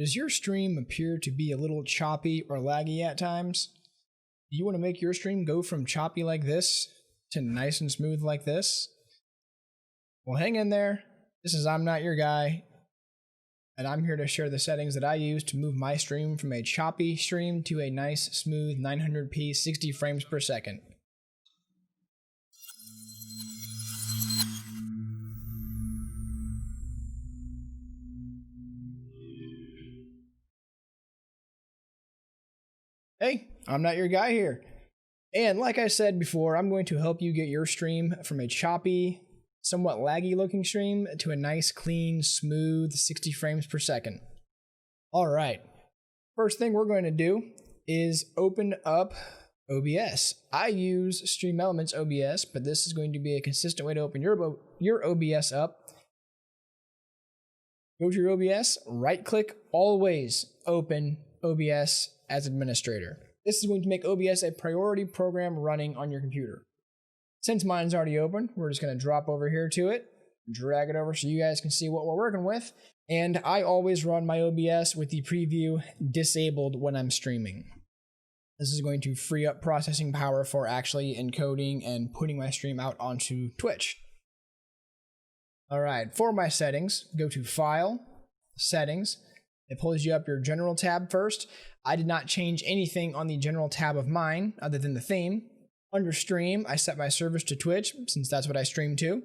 Does your stream appear to be a little choppy or laggy at times? Do you want to make your stream go from choppy like this to nice and smooth like this? Well, hang in there. This is I'm Not Your Guy, and I'm here to share the settings that I use to move my stream from a choppy stream to a nice, smooth 900p 60 frames per second. Hey, I'm Not Your Guy here. And like I said before, I'm going to help you get your stream from a choppy, somewhat laggy looking stream to a nice, clean, smooth 60 frames per second. All right. First thing we're going to do is open up OBS. I use StreamHelp OBS, but this is going to be a consistent way to open your OBS up. Go to your OBS, right click, always open OBS as administrator. This is going to make OBS a priority program running on your computer. Since mine's already open, we're just going to drop over here to it, drag it over so you guys can see what we're working with. And I always run my OBS with the preview disabled when I'm streaming. This is going to free up processing power for actually encoding and putting my stream out onto Twitch. All right, for my settings, go to File, Settings. It pulls you up your General tab first. I did not change anything on the General tab of mine other than the theme. Under Stream, I set my service to Twitch, since that's what I stream to.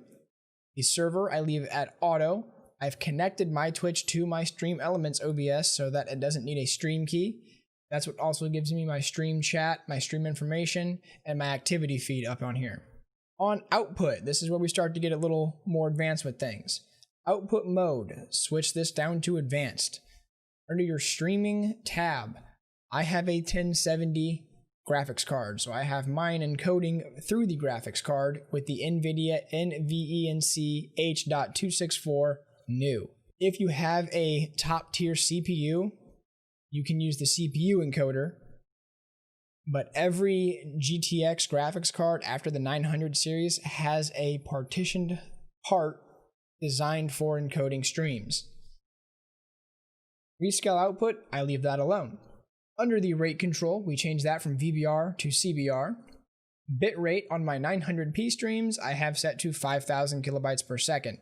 The server, I leave at Auto. I've connected my Twitch to my StreamHelp OBS so that it doesn't need a stream key. That's what also gives me my stream chat, my stream information, and my activity feed up on here. On Output, this is where we start to get a little more advanced with things. Output Mode, switch this down to Advanced. Under your Streaming tab, I have a 1070 graphics card, so I have mine encoding through the graphics card with the NVIDIA NVENC H.264 new. If you have a top tier CPU, you can use the CPU encoder, but every GTX graphics card after the 900 series has a partitioned part designed for encoding streams. Rescale output, I leave that alone. Under the rate control, we change that from VBR to CBR. Bitrate on my 900p streams, I have set to 5,000 kilobytes per second.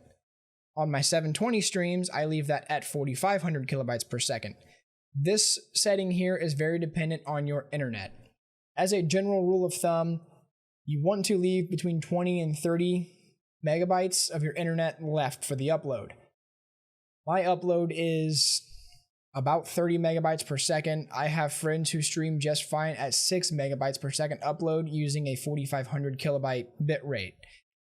On my 720 streams, I leave that at 4,500 kilobytes per second. This setting here is very dependent on your internet. As a general rule of thumb, you want to leave between 20 and 30 megabytes of your internet left for the upload. My upload is about 30 megabytes per second. I have friends who stream just fine at 6 megabytes per second upload using a 4,500 kilobyte bit rate.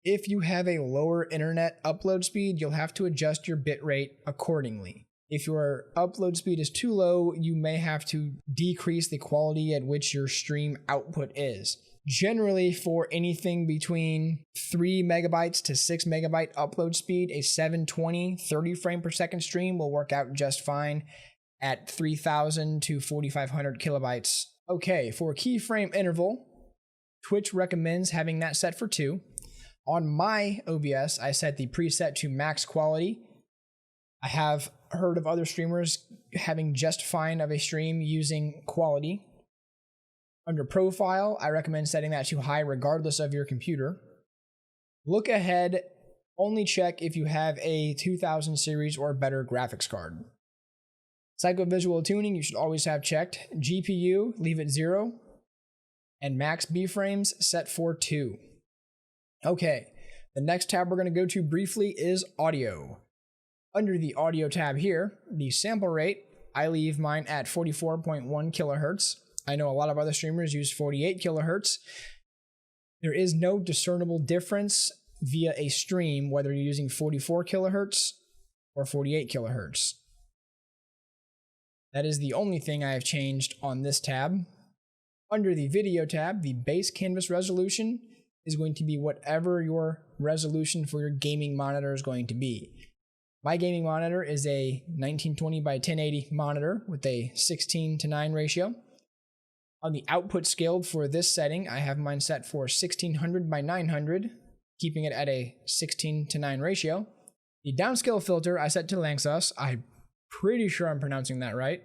If you have a lower internet upload speed, you'll have to adjust your bit rate accordingly. If your upload speed is too low, you may have to decrease the quality at which your stream output is. Generally, for anything between 3 megabytes to 6 megabyte upload speed, a 720 30 frame per second stream will work out just fine at 3,000 to 4,500 kilobytes. Okay, for keyframe interval, Twitch recommends having that set for 2. On my OBS, I set the preset to max quality. I have heard of other streamers having just fine of a stream using quality. Under profile, I recommend setting that to high regardless of your computer. Look ahead, only check if you have a 2000 series or better graphics card. Psychovisual tuning, you should always have checked. GPU, leave it 0. And max B-frames, set for 2. Okay, the next tab we're going to go to briefly is audio. Under the audio tab here, the sample rate, I leave mine at 44.1 kilohertz. I know a lot of other streamers use 48 kilohertz. There is no discernible difference via a stream whether you're using 44 kilohertz or 48 kilohertz. That is the only thing I have changed on this tab. Under the video tab, the base canvas resolution is going to be whatever your resolution for your gaming monitor is going to be. My gaming monitor is a 1920 by 1080 monitor with a 16:9 ratio. On the output scale for this setting, I have mine set for 1600 by 900, keeping it at a 16:9 ratio. The downscale filter I set to Lanxos. I Pretty sure I'm pronouncing that right.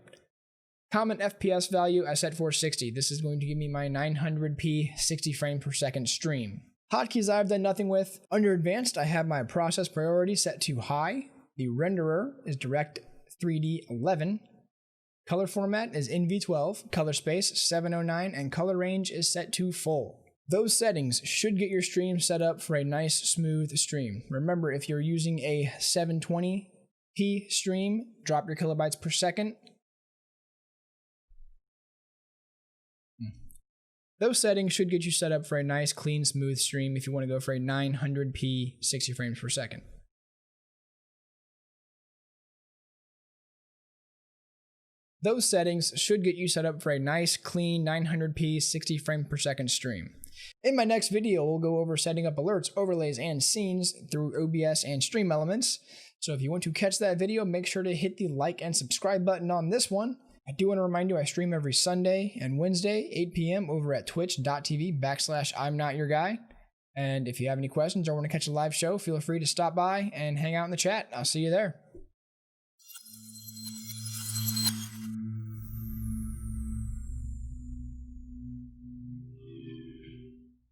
Common FPS value I set for 60. This is going to give me my 900p 60 frames per second stream. Hotkeys I've done nothing with. Under advanced, I have my process priority set to high. The renderer is Direct 3D 11. Color format is NV12, color space 709, and color range is set to full. Those settings should get your stream set up for a nice smooth stream. Remember, if you're using a 720p stream, drop your kilobytes per second. Those settings should get you set up for a nice, clean, smooth stream if you want to go for a 900p 60 frames per second. Those settings should get you set up for a nice, clean 900p 60 frames per second stream. In my next video, we'll go over setting up alerts, overlays, and scenes through OBS and Stream Elements. So if you want to catch that video, make sure to hit the like and subscribe button on this one. I do want to remind you I stream every Sunday and Wednesday, 8 p.m. over at twitch.tv/I'mNotYourGuy. And if you have any questions or want to catch a live show, feel free to stop by and hang out in the chat. I'll see you there.